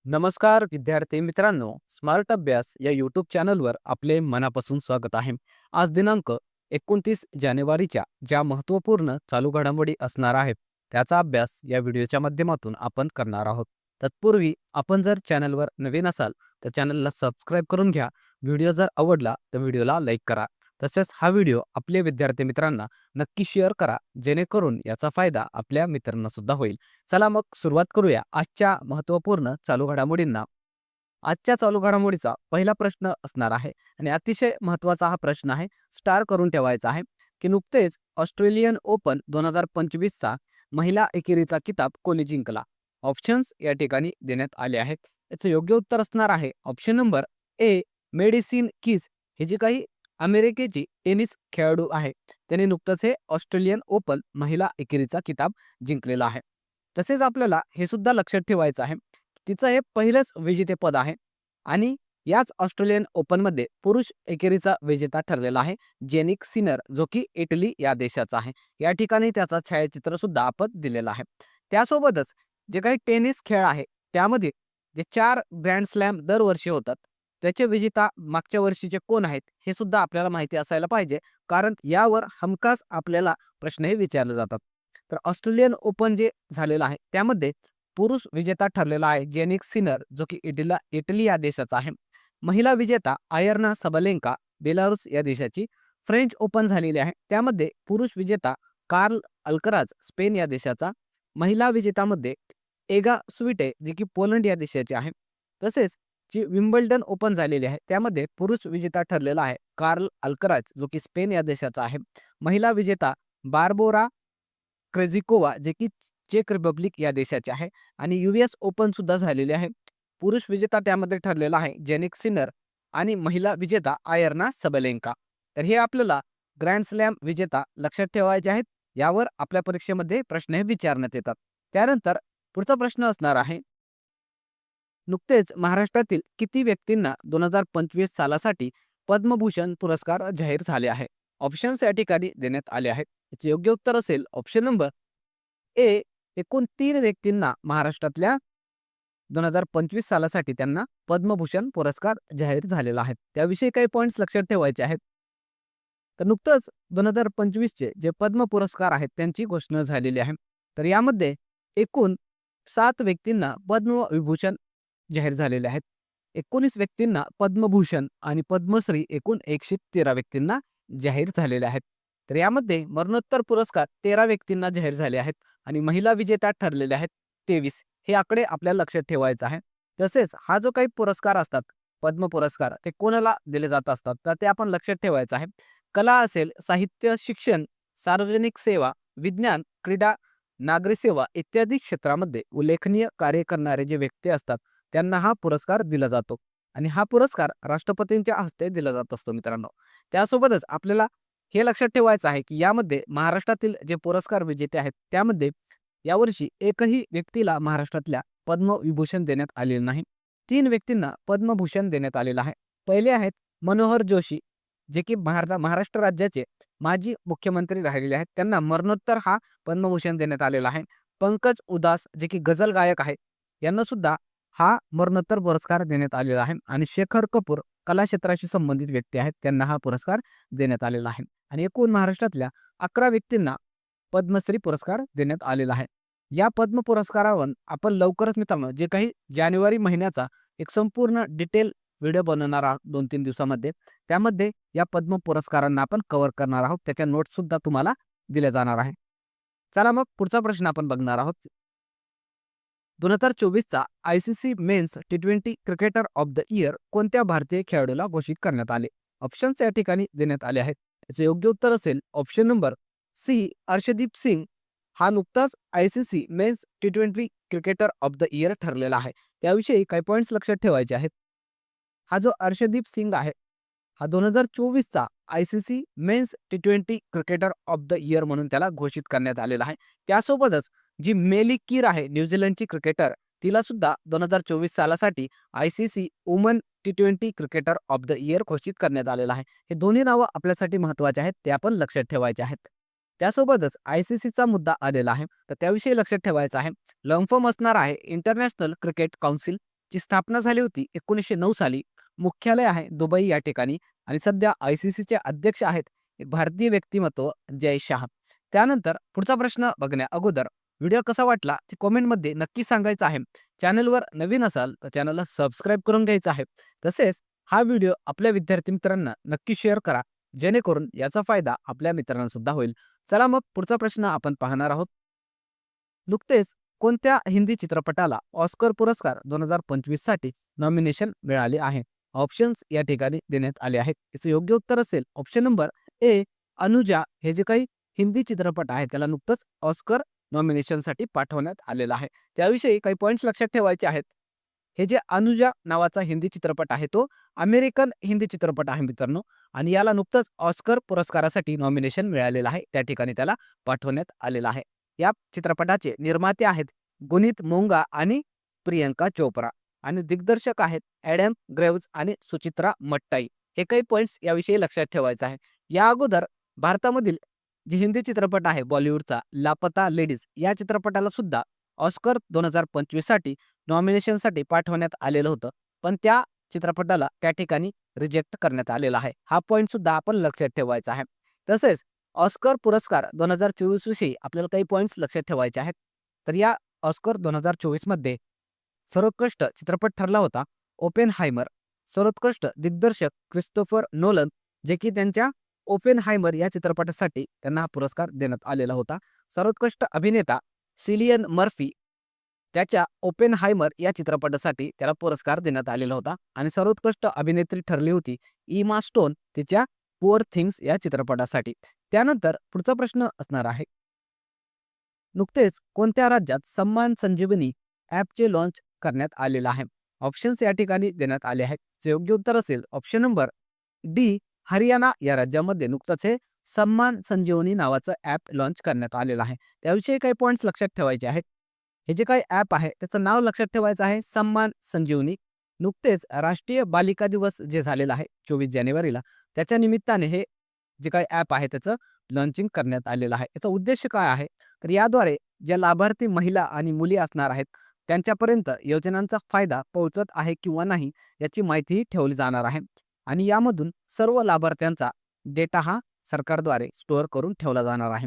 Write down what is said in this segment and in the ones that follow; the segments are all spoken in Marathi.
नमस्कार विद्यार्थी मित्रांनो, स्मार्ट अभ्यास या यूट्यूब चॅनलवर आपले मनापासून स्वागत आहे. आज दिनांक 29 जानेवारीच्या ज्या महत्त्वपूर्ण चालू घडामोडी असणार आहेत त्याचा अभ्यास या व्हिडिओच्या माध्यमातून आपण करणार आहोत. तत्पूर्वी आपण जर चॅनलवर नवीन असाल तर चॅनलला सबस्क्राईब करून घ्या. व्हिडिओ जर आवडला तर व्हिडिओला लाईक करा. तसेच हा व्हिडिओ आपले विद्यार्थी मित्रांना नक्की शेअर करा, जेणेकरून याचा फायदा आपल्या मित्रांना सुद्धा होईल. चला मग सुरुवात करूया आजच्या महत्त्वपूर्ण चालू घडामोडींना. आजच्या चालू घडामोडीचा पहिला प्रश्न असणार आहे आणि अतिशय महत्त्वाचा हा प्रश्न आहे. स्टार करून ठेवायचा आहे की नुकतेच ऑस्ट्रेलियन ओपन 2025चा महिला एकेरीचा किताब कोणी जिंकला? ऑप्शन्स या ठिकाणी देण्यात आले आहेत. याचं योग्य उत्तर असणार आहे option number A, medicine keys. हे जे काही अमेरिकेची टेनिस खेळाडू आहे त्याने नुकतंच हे ऑस्ट्रेलियन ओपन महिला एकेरीचा किताब जिंकलेला आहे. तसेच आपल्याला हे सुद्धा लक्षात ठेवायचं आहे, तिचं हे पहिलंच विजेतेपद आहे आणि याच ऑस्ट्रेलियन ओपनमध्ये पुरुष एकेरीचा विजेता ठरलेला आहे जेनिक सिनर, जो की इटली या देशाचा आहे. या ठिकाणी त्याचा छायाचित्र सुद्धा आपण दिलेला आहे. त्यासोबतच जे काही टेनिस खेळ आहे त्यामध्ये जे 4 ग्रँड स्लॅम दरवर्षी होतात त्याचे विजेता मागच्या वर्षीचे कोण आहेत हे सुद्धा आपल्याला माहिती असायला पाहिजे, कारण यावर हमखास आपल्याला प्रश्न हे विचारले जातात. तर ऑस्ट्रेलियन ओपन जे झालेलं आहे त्यामध्ये पुरुष विजेता ठरलेला आहे जेनिक सिनर, जो की इटली या देशाचा आहे. महिला विजेता आयर्ना सबलेंका, बेलारुस या देशाची. फ्रेंच ओपन झालेले आहे त्यामध्ये पुरुष विजेता कार्ल अल्कराज, स्पेन या देशाचा. महिला विजेतामध्ये एगा स्विटे, जे की पोलंड या देशाची आहे. तसेच जी विम्बल्डन ओपन झालेली आहे त्यामध्ये पुरुष विजेता ठरलेला आहे कार्ल अल्कराज, जो की स्पेन या देशाचा आहे. महिला विजेता बार्बोरा क्रेझिकोवा, जे की चेक रिपब्लिक या देशाचे आहे. आणि यूएस ओपन सुद्धा झालेले आहे. पुरुष विजेता त्यामध्ये ठरलेला आहे जेनिक सिनर आणि महिला विजेता आयर्ना सबलेंका. तर हे आपल्याला ग्रँड स्लॅम विजेता लक्षात ठेवायचे आहेत. यावर आपल्या परीक्षेमध्ये प्रश्न हे विचारण्यात येतात. त्यानंतर पुढचा प्रश्न असणार आहे, नुकतेच महाराष्ट्रातील किती व्यक्तींना 2025 सालासाठी पद्मभूषण पुरस्कार जाहीर झाले आहे? ऑप्शन्स या ठिकाणी देण्यात आले आहेत. याचे योग्य उत्तर असेल ऑप्शन नंबर ए, एकूण 3 व्यक्तींना महाराष्ट्रातल्या 2025 सालासाठी त्यांना पद्मभूषण पुरस्कार जाहीर झालेला आहे. त्याविषयी काही पॉईंट्स लक्षात ठेवायचे आहेत. तर नुकतंच 2025चे जे पद्म पुरस्कार आहेत त्यांची घोषणा झालेली आहे. तर यामध्ये एकूण 7 व्यक्तींना पद्मविभूषण जाहीर झालेले आहेत. 19 व्यक्तींना पद्मभूषण आणि पद्मश्री एकूण 113 व्यक्तींना जाहीर झालेले आहेत. तर यामध्ये मरणोत्तर पुरस्कार 13 व्यक्तींना जाहीर झाले आहेत आणि महिला विजेत्या ठरलेल्या आहेत 23. हे आकडे आपल्याला लक्षात ठेवायचे आहे. तसेच हा जो काही पुरस्कार असतात, पद्म पुरस्कार, ते कोणाला दिले जात असतात तर ते आपण लक्षात ठेवायचं आहे. कला असेल, साहित्य, शिक्षण, सार्वजनिक सेवा, विज्ञान, क्रीडा, नागरी सेवा इत्यादी क्षेत्रामध्ये उल्लेखनीय कार्य करणारे जे व्यक्ती असतात त्यांना हा पुरस्कार दिला जातो आणि हा पुरस्कार राष्ट्रपतींच्या हस्ते दिला जात असतो मित्रांनो. त्यासोबतच आपल्याला हे लक्षात ठेवायचं आहे की यामध्ये महाराष्ट्रातील जे पुरस्कार विजेते आहेत त्यामध्ये यावर्षी एकही व्यक्तीला महाराष्ट्रातल्या पद्मविभूषण देण्यात आलेले नाही. 3 व्यक्तींना पद्मभूषण देण्यात आलेलं आहे. पहिले आहेत मनोहर जोशी, जे की महाराष्ट्र राज्याचे माजी मुख्यमंत्री राहिलेले आहेत. त्यांना मरणोत्तर हा पद्मभूषण देण्यात आलेला आहे. पंकज उदास, जे की गझल गायक आहेत, यांना सुद्धा हा मरणोत्तर पुरस्कार देण्यात आलेला आहे. आणि शेखर कपूर, कला क्षेत्राशी संबंधित व्यक्ती आहेत, त्यांना हा पुरस्कार देण्यात आलेला आहे. आणि एकूण महाराष्ट्रातल्या 11 व्यक्तींना पद्मश्री पुरस्कार देण्यात आलेला आहे. या पद्म पुरस्कारावर आपण लवकरच मित्रांनो जे काही जानेवारी महिन्याचा एक संपूर्ण डिटेल व्हिडिओ बनवणार आहोत 2-3 दिवसामध्ये. त्यामध्ये या पद्म पुरस्कारांना आपण कव्हर करणार आहोत. त्याच्या नोट्स सुद्धा तुम्हाला दिल्या जाणार आहे. चला मग पुढचा प्रश्न आपण बघणार आहोत. 2024चा ICC men's T20 cricketer of the year कोणत्या भारतीय खेळाडूला घोषित करण्यात आले? ऑप्शन्स या ठिकाणी देण्यात आले आहेत. याचे योग्य उत्तर असेल option number C, Arshdeep Singh. हा नुकताच ICC men's T20 cricketer of the year ठरलेला आहे. त्याविषयी काही पॉईंट्स लक्षात ठेवायचे आहेत. हा जो अर्शदीप सिंग आहे हा 2024चा ICC men's T20 cricketer of the year म्हणून त्याला घोषित करण्यात आलेला आहे. त्यासोबतच जी मेली कीर आहे न्यूझीलंडची क्रिकेटर, तिला सुद्धा 2024 सालासाठी ICC woman T20 cricketer of the year घोषित करण्यात आलेला आहे. हे दोन्ही नावं आपल्यासाठी महत्त्वाचे आहेत, ते आपण लक्षात ठेवायचे आहेत. त्यासोबतच ICCचा मुद्दा आलेला आहे तर त्याविषयी लक्षात ठेवायचं आहे. लंफम असणार आहे इंटरनॅशनल क्रिकेट काउन्सिल, ची स्थापना झाली होती 1909 साली. मुख्यालय आहे दुबई या ठिकाणी आणि सध्या ICCचे अध्यक्ष आहेत एक भारतीय व्यक्तिमत्व जय शाह. त्यानंतर पुढचा प्रश्न बघण्या अगोदर व्हिडिओ कसा वाटला ते कमेंटमध्ये नक्की सांगायचं आहे. चॅनलवर नवीन असाल तर चॅनलला सबस्क्राईब करून घ्यायचं आहे. तसेच हा व्हिडिओ आपल्या विद्यार्थी मित्रांना नक्की शेअर करा, जेणेकरून याचा फायदा आपल्या मित्रांना सुद्धा होईल. चला मग पुढचा प्रश्न आपण पाहणार आहोत. नुकतेच कोणत्या हिंदी चित्रपटाला ऑस्कर पुरस्कार 2025 साठी नॉमिनेशन मिळाले आहे? ऑप्शन्स या ठिकाणी देण्यात आले आहेत. याचं योग्य उत्तर असेल ऑप्शन नंबर ए, अनुजा. हे जे काही हिंदी चित्रपट आहे त्याला नुकतंच ऑस्कर नॉमिनेशनसाठी पाठवण्यात आलेला आहे. त्याविषयी काही पॉईंट्स लक्षात ठेवायचे आहेत. हे जे अनुजा नावाचा हिंदी चित्रपट आहे तो अमेरिकन हिंदी चित्रपट आहे मित्रांनो, आणि याला नुकतंच ऑस्कर पुरस्कारासाठी नॉमिनेशन मिळालेलं आहे. त्या ठिकाणी त्याला पाठवण्यात आलेलं आहे. या चित्रपटाचे निर्माते आहेत गुनीत मोंगा आणि प्रियंका चोप्रा आणि दिग्दर्शक आहेत ॲडम ग्रेव्ज आणि सुचित्रा मट्टाई. हे काही पॉईंट्स याविषयी लक्षात ठेवायचं आहे. या अगोदर भारतामधील जे हिंदी चित्रपट आहे बॉलिवूडचा लापता लेडीज या चित्रपटाला सुद्धा ऑस्कर 2025 साठी नॉमिनेशनसाठी पाठवण्यात आलेलं होतं, पण त्या चित्रपटाला त्या ठिकाणी रिजेक्ट करण्यात आलेला आहे. हा पॉईंट सुद्धा आपण लक्षात ठेवायचा आहे. तसेच ऑस्कर पुरस्कार 2024 विषयी आपल्याला काही पॉईंट्स लक्षात ठेवायचे आहेत. तर या ऑस्कर 2024 मध्ये सर्वोत्कृष्ट चित्रपट ठरला होता ओपेनहायमर. सर्वोत्कृष्ट दिग्दर्शक क्रिस्टोफर नोलन, जे की त्यांच्या ओपेनहायमर या चित्रपटासाठी त्यांना हा पुरस्कार देण्यात आलेला होता. सर्वोत्कृष्ट अभिनेता सिलियन मर्फी, त्याच्या ओपेनहायमर या चित्रपटासाठी त्याला पुरस्कार देण्यात आलेला होता आणि सर्वोत्कृष्ट अभिनेत्री ठरली होती इमा स्टोन तिच्या पुअर थिंग्स या चित्रपटासाठी. त्यानंतर पुढचा प्रश्न असणार आहे. नुकतेच कोणत्या राज्यात सम्मान संजीवनी ॲपचे लॉन्च करण्यात आलेलं आहे? ऑप्शन्स या ठिकाणी देण्यात आले आहेत. जे योग्य उत्तर असेल ऑप्शन नंबर डी, हरियाणा या राज्यामध्ये नुकतंच हे सम्मान संजीवनी नावाचं ॲप लॉन्च करण्यात आलेलं आहे. त्याविषयी काही पॉईंट्स लक्षात ठेवायचे आहेत. हे जे काही ॲप आहे त्याचं नाव लक्षात ठेवायचं आहे सम्मान संजीवनी. नुकतेच राष्ट्रीय बालिका दिवस जे झालेला आहे 24 जानेवारीला, त्याच्या निमित्ताने हे जे काही ॲप आहे त्याचं लॉन्चिंग करण्यात आलेलं आहे. याचा उद्देश काय आहे? तर याद्वारे ज्या लाभार्थी महिला आणि मुली असणार आहेत त्यांच्यापर्यंत योजनांचा फायदा पोहोचत आहे किंवा नाही याची माहितीही ठेवली जाणार आहे आणि यामधून सर्व लाभार्थ्यांचा डेटा हा सरकारद्वारे स्टोअर करून ठेवला जाणार आहे.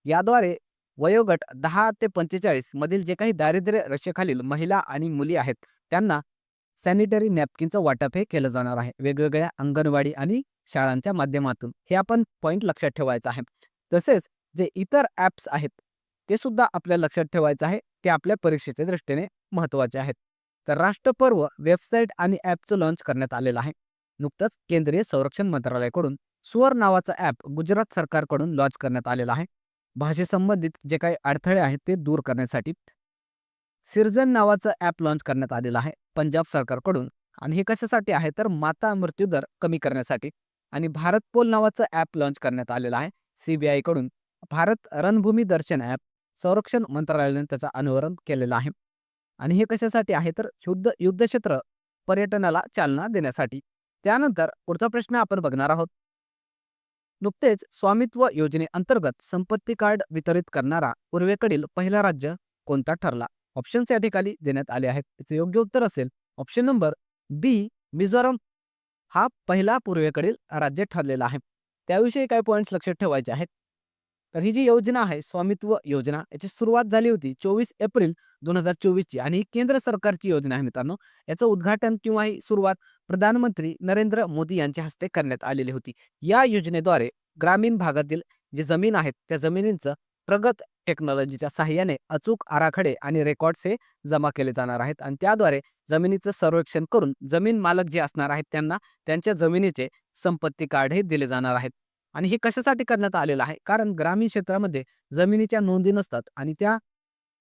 याद्वारे वयोगट 10 ते 45 मधील जे काही दारिद्र्य रेषेखालील महिला आणि मुली आहेत त्यांना सॅनिटरी नॅपकिनचं वाटप हे केलं जाणार आहे वेगवेगळ्या अंगणवाडी आणि शाळांच्या माध्यमातून. हे आपण पॉईंट लक्षात ठेवायचं आहे. तसेच जे इतर ॲप्स आहेत ते सुद्धा आपल्याला लक्षात ठेवायचं आहे. ते आपल्या परीक्षेच्या दृष्टीने महत्त्वाचे आहेत. तर राष्ट्रपर्व वेबसाईट आणि ॲपचं लॉन्च करण्यात आलेलं आहे. नुकतंच केंद्रीय संरक्षण मंत्रालयाकडून सुवर नावाचं ॲप गुजरात सरकारकडून लॉन्च करण्यात आलेलं आहे. भाषेसंबंधित जे काही अडथळे आहेत ते दूर करण्यासाठी. सिरजन नावाचं ॲप लॉन्च करण्यात आलेलं आहे पंजाब सरकारकडून आणि हे कशासाठी आहे तर माता मृत्यूदर कमी करण्यासाठी. आणि भारत पोल नावाचं ॲप लॉन्च करण्यात आलेलं आहे CBI कडून. भारत रणभूमी दर्शन ॲप संरक्षण मंत्रालयाने त्याचा अनावरण केलेलं आहे आणि हे कशासाठी आहे तर युद्धक्षेत्र पर्यटनाला चालना देण्यासाठी. त्यानंतर पुढचा प्रश्न आपण बघणार आहोत. नुकतेच स्वामित्व योजनेअंतर्गत संपत्ती कार्ड वितरित करणारा पूर्वेकडील पहिला राज्य कोणता ठरला? ऑप्शन्स या ठिकाणी देण्यात आले आहेत. त्याचे योग्य उत्तर असेल ऑप्शन नंबर बी, मिझोरम हा पहिला पूर्वेकडील राज्य ठरलेला आहे. त्याविषयी काही पॉईंट्स लक्षात ठेवायचे आहेत. तर ही जी योजना आहे स्वामित्व योजना याची सुरुवात झाली होती 24 एप्रिल 2024 ची आणि ही केंद्र सरकारची योजना आहे मित्रांनो. याचं उद्घाटन किंवा ही सुरुवात प्रधानमंत्री नरेंद्र मोदी यांच्या हस्ते करण्यात आलेली होती. या योजनेद्वारे ग्रामीण भागातील जे जमीन आहेत त्या जमिनींचं प्रगत टेक्नॉलॉजीच्या सहाय्याने अचूक आराखडे आणि रेकॉर्ड्स हे जमा केले जाणार आहेत आणि त्याद्वारे जमिनीचं सर्वेक्षण करून जमीन मालक जे असणार आहेत त्यांना त्यांच्या जमिनीचे संपत्ती कार्ड हे दिले जाणार आहेत. आणि हे कशासाठी करण्यात आलेलं आहे कारण ग्रामीण क्षेत्रामध्ये जमिनीच्या नोंदी नसतात आणि त्या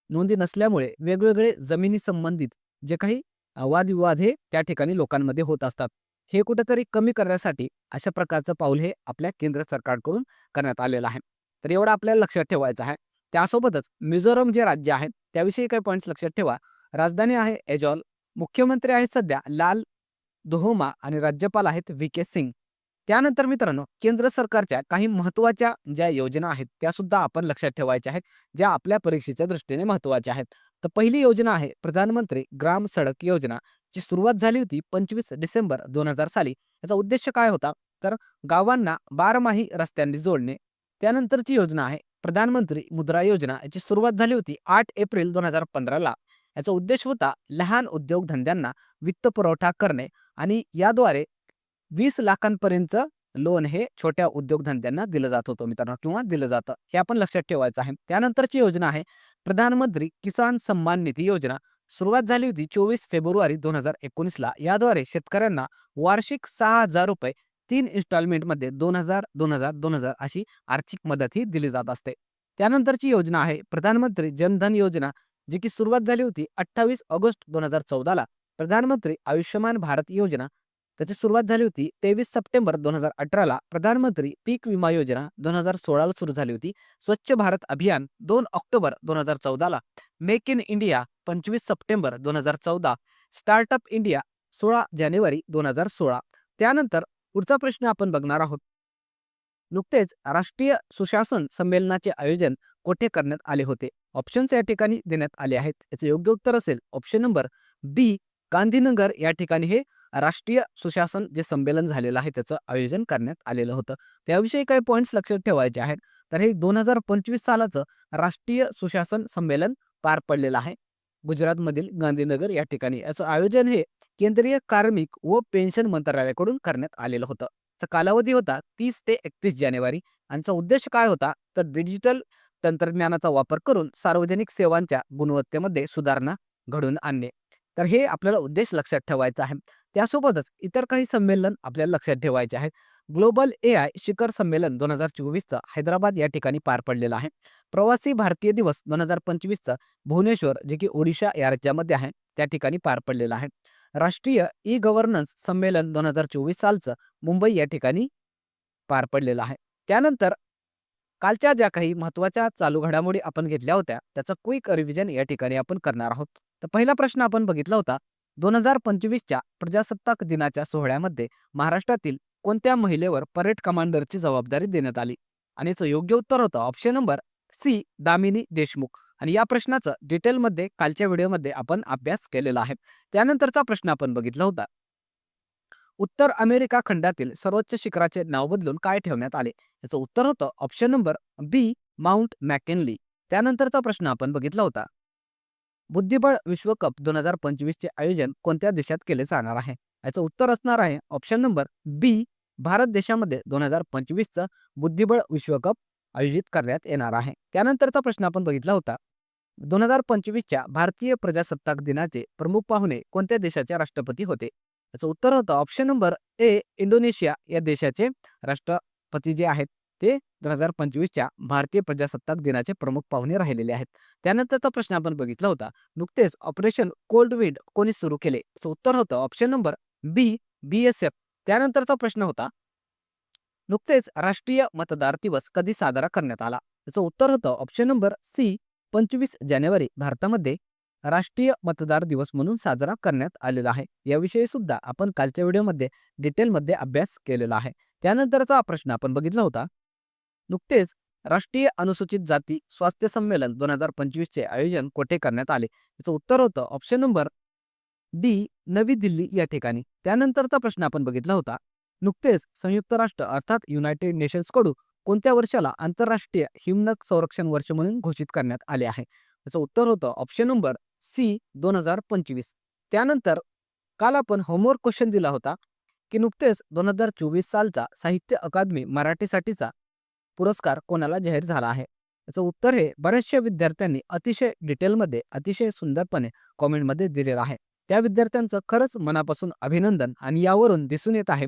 नोंदी नसल्यामुळे वेगवेगळे जमिनी संबंधित जे काही वादविवाद हे त्या ठिकाणी लोकांमध्ये होत असतात. हे कुठेतरी कमी करण्यासाठी अशा प्रकारचं पाऊल हे आपल्या केंद्र सरकारकडून करण्यात आलेलं आहे. तर एवढं आपल्याला लक्षात ठेवायचं आहे. त्यासोबतच मिझोरम जे राज्य आहे त्याविषयी काही पॉईंट्स लक्षात ठेवा. राजधानी आहे एजॉल, मुख्यमंत्री आहेत सध्या लाल दोहोमा आणि राज्यपाल आहेत VK सिंग. त्यानंतर मित्रांनो केंद्र सरकारच्या काही महत्त्वाच्या ज्या योजना आहेत त्या सुद्धा आपण लक्षात ठेवायच्या आहेत, ज्या आपल्या परीक्षेच्या दृष्टीने महत्त्वाच्या आहेत. तर पहिली योजना आहे प्रधानमंत्री ग्राम सडक योजना, जी सुरुवात झाली होती 25 डिसेंबर 2000 साली. याचा उद्देश काय होता? तर गावांना बारमाही रस्त्यांनी जोडणे. त्यानंतरची योजना आहे प्रधानमंत्री मुद्रा योजना, याची सुरुवात झाली होती 8 एप्रिल 2015ला. याचा उद्देश होता लहान उद्योगधंद्यांना वित्त पुरवठा करणे आणि याद्वारे 20 लाखांपर्यंत लोन हे छोट्या उद्योगधंद्यांना दिलं जात होतं मित्रांनो, किंवा दिलं जातं. हे आपण लक्षात ठेवायचं आहे. त्यानंतरची योजना आहे प्रधानमंत्री किसान सन्मान निधी योजना. सुरुवात झाली होती 24 फेब्रुवारी 2019ला. याद्वारे शेतकऱ्यांना वार्षिक ₹6,000 3 इन्स्टॉलमेंटमध्ये 2,000, 2,000, 2,000 अशी आर्थिक मदत ही दिली जात असते. त्यानंतरची योजना आहे प्रधानमंत्री जनधन योजना, जी की सुरुवात झाली होती 28 ऑगस्ट 2014ला. प्रधानमंत्री आयुष्यमान भारत योजना, त्याची सुरुवात झाली होती 23 सप्टेंबर 2018ला. प्रधानमंत्री पीक विमा योजना 2016ला सुरू झाली होती. स्वच्छ भारत अभियान 2 ऑक्टोबर 2014ला. Make in India 25 September 2014. Startup India 16 जानेवारी 2016. त्यानंतर पुढचा प्रश्न आपण बघणार आहोत. नुकतेच राष्ट्रीय सुशासन संमेलनाचे आयोजन कोठे करण्यात आले होते? ऑप्शन्स या ठिकाणी देण्यात आले आहेत. याचे योग्य उत्तर असेल ऑप्शन नंबर बी, गांधीनगर या ठिकाणी हे राष्ट्रीय सुशासन जे संमेलन झालेलं आहे त्याचं आयोजन करण्यात आलेलं होतं. त्याविषयी काही पॉईंट्स लक्षात ठेवायचे आहेत. तर हे 2025 सालाचं राष्ट्रीय सुशासन संमेलन पार पडलेलं आहे गुजरातमधील गांधीनगर या ठिकाणी. याचं आयोजन हे केंद्रीय कार्मिक व पेन्शन मंत्रालयाकडून करण्यात आलेलं होतं. चा कालावधी होता 30 ते 31 जानेवारी. यांचा उद्देश काय होता? तर डिजिटल तंत्रज्ञानाचा वापर करून सार्वजनिक सेवांच्या गुणवत्तेमध्ये सुधारणा घडवून आणणे. तर हे आपल्याला उद्देश लक्षात ठेवायचा आहे. त्यासोबतच इतर काही संमेलन आपल्याला लक्षात ठेवायचे आहेत. ग्लोबल एआय शिखर संमेलन 2024चं हैदराबाद या ठिकाणी पार पडलेलं आहे. प्रवासी भारतीय दिवस 2025चं भुवनेश्वर, जे की ओडिशा या राज्यामध्ये आहे, त्या ठिकाणी पार पडलेलं आहे. राष्ट्रीय ई गव्हर्नन्स संमेलन 2024 सालचं मुंबई या ठिकाणी पार पडलेलं आहे. त्यानंतर कालच्या ज्या काही महत्त्वाच्या चालू घडामोडी आपण घेतल्या होत्या, त्याचं क्विक रिव्हिजन या ठिकाणी आपण करणार आहोत. तर पहिला प्रश्न आपण बघितला होता, 2025च्या प्रजासत्ताक दिनाच्या सोहळ्यामध्ये महाराष्ट्रातील कोणत्या महिलेवर परेड कमांडरची जबाबदारी देण्यात आली? आणि याचं योग्य उत्तर होतं option number C, Damini Deshmukh. आणि या प्रश्नाचं डिटेलमध्ये कालच्या व्हिडिओमध्ये आपण अभ्यास केलेला आहे. त्यानंतरचा प्रश्न आपण बघितला होता, उत्तर अमेरिका खंडातील सर्वोच्च शिखराचे नाव बदलून काय ठेवण्यात आले? याचं उत्तर होतं ऑप्शन नंबर बी, माउंट मॅकेनली. त्यानंतरचा प्रश्न आपण बघितला होता, बुद्धिबळ विश्वकप 2025 चे आयोजन कोणत्या देशात केले जाणार आहे? याचं उत्तर असणार आहे ऑप्शन नंबर बी, भारत देशामध्ये 2025चं बुद्धिबळ विश्वकप आयोजित करण्यात येणार आहे. त्यानंतरचा प्रश्न आपण बघितला होता, 2025च्या भारतीय प्रजासत्ताक दिनाचे प्रमुख पाहुणे कोणत्या देशाचे राष्ट्रपती होते? याचं उत्तर होतं ऑप्शन नंबर ए, इंडोनेशिया या देशाचे राष्ट्रपती जे आहेत ते 2025च्या भारतीय प्रजासत्ताक दिनाचे प्रमुख पाहुणे राहिलेले आहेत. त्यानंतरचा प्रश्न आपण बघितला होता, नुकतेच ऑपरेशन कोल्ड विंड कोणी सुरू केले? याचं उत्तर होतं ऑप्शन नंबर बी, BSF. त्यानंतरचा प्रश्न होता, नुकतेच राष्ट्रीय मतदार दिवस कधी साजरा करण्यात आला? याचं उत्तर होतं ऑप्शन नंबर सी, 25 जानेवारी. भारतामध्ये राष्ट्रीय मतदार दिवस म्हणून साजरा करण्यात आलेला आहे. याविषयी सुद्धा आपण कालच्या व्हिडिओमध्ये डिटेलमध्ये अभ्यास केलेला आहे. त्यानंतरचा प्रश्न आपण बघितला होता, नुकतेच राष्ट्रीय अनुसूचित जाती स्वास्थ्य संमेलन 2025 चे आयोजन कोठे करण्यात आले? याचं उत्तर होतं ऑप्शन नंबर डी, नवी दिल्ली या ठिकाणी. त्यानंतरचा प्रश्न आपण बघितला होता, नुकतेच संयुक्त राष्ट्र अर्थात युनायटेड नेशन्स कडून कोणत्या वर्षाला आंतरराष्ट्रीय हिमनग संरक्षण वर्ष म्हणून घोषित करण्यात आले आहे? याचं उत्तर होतं ऑप्शन नंबर सी, 2025. त्यानंतर काल आपण होमवर्क क्वेश्चन दिला होता की नुकतेच 2024 सालचा साहित्य अकादमी मराठीसाठीचा पुरस्कार कोणाला जाहीर झाला आहे? याचं उत्तर हे बऱ्याचशा विद्यार्थ्यांनी अतिशय डिटेलमध्ये, अतिशय सुंदरपणे कॉमेंटमध्ये दिलेलं आहे. त्या विद्यार्थ्यांचं खरंच मनापासून अभिनंदन. आणि यावरून दिसून येत आहे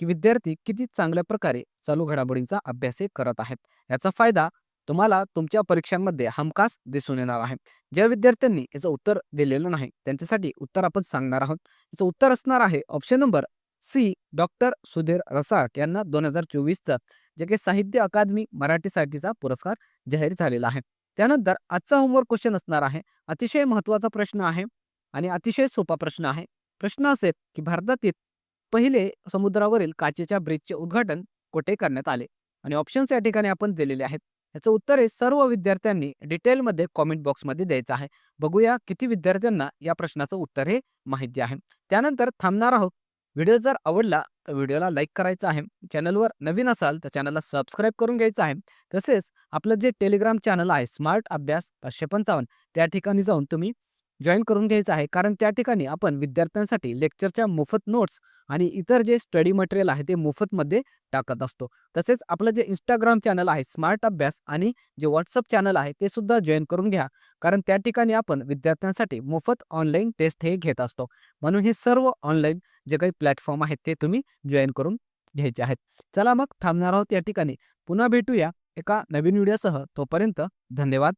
की विद्यार्थी किती चांगल्या प्रकारे चालू घडामोडींचा अभ्यास करत आहेत. याचा फायदा तुम्हाला तुमच्या परीक्षांमध्ये हमखास दिसून येणार आहे. ज्या विद्यार्थ्यांनी याचं उत्तर दिलेलं नाही त्यांच्यासाठी उत्तर आपण सांगणार आहोत. याचं उत्तर असणार आहे option number C, doctor Sudhir Rasal यांना 2024चा जे काही साहित्य अकादमी मराठीसाठीचा पुरस्कार जाहीर झालेला आहे. त्यानंतर आजचा होमवर्क क्वेश्चन असणार आहे, अतिशय महत्त्वाचा प्रश्न आहे आणि अतिशय सोपा प्रश्न आहे. प्रश्न असेल की भारतातील पहिले समुद्रावरील काचेच्या ब्रिजचे उद्घाटन कोठे करण्यात आले? आणि ऑप्शन्स या ठिकाणी आपण दिलेले आहेत. याचं उत्तर आहे सर्व विद्यार्थ्यांनी डिटेलमध्ये कॉमेंट बॉक्समध्ये द्यायचं आहे. बघूया किती विद्यार्थ्यांना या प्रश्नाचं उत्तर हे माहिती आहे. त्यानंतर थांबणार आहोत. व्हिडिओ जर आवडला तर व्हिडिओला लाईक करायचं आहे. चॅनलवर नवीन असाल तर चॅनलला सबस्क्राईब करून घ्यायचं आहे. तसेच आपलं जे टेलिग्राम चॅनल आहे स्मार्ट अभ्यास 555 त्या ठिकाणी जाऊन तुम्ही जॉइन करून घ्यायचं आहे. कारण त्या ठिकाणी आपण विद्यार्थ्यांसाठी लेक्चरच्या मोफत नोट्स आणि इतर जे स्टडी मटेरियल आहे ते मोफतमध्ये टाकत असतो. तसेच आपलं जे इंस्टाग्राम चॅनल आहे स्मार्ट अभ्यास आणि जे व्हॉट्सअप चॅनल आहे ते सुद्धा जॉइन करून घ्या. कारण त्या ठिकाणी आपण विद्यार्थ्यांसाठी मोफत ऑनलाईन टेस्ट हे घेत असतो. म्हणून हे सर्व ऑनलाईन जे काही प्लॅटफॉर्म आहेत ते तुम्ही जॉइन करून घ्यायचे आहेत. चला मग थांबणार आहोत या ठिकाणी. पुन्हा भेटूया एका नवीन व्हिडिओसह. तोपर्यंत धन्यवाद.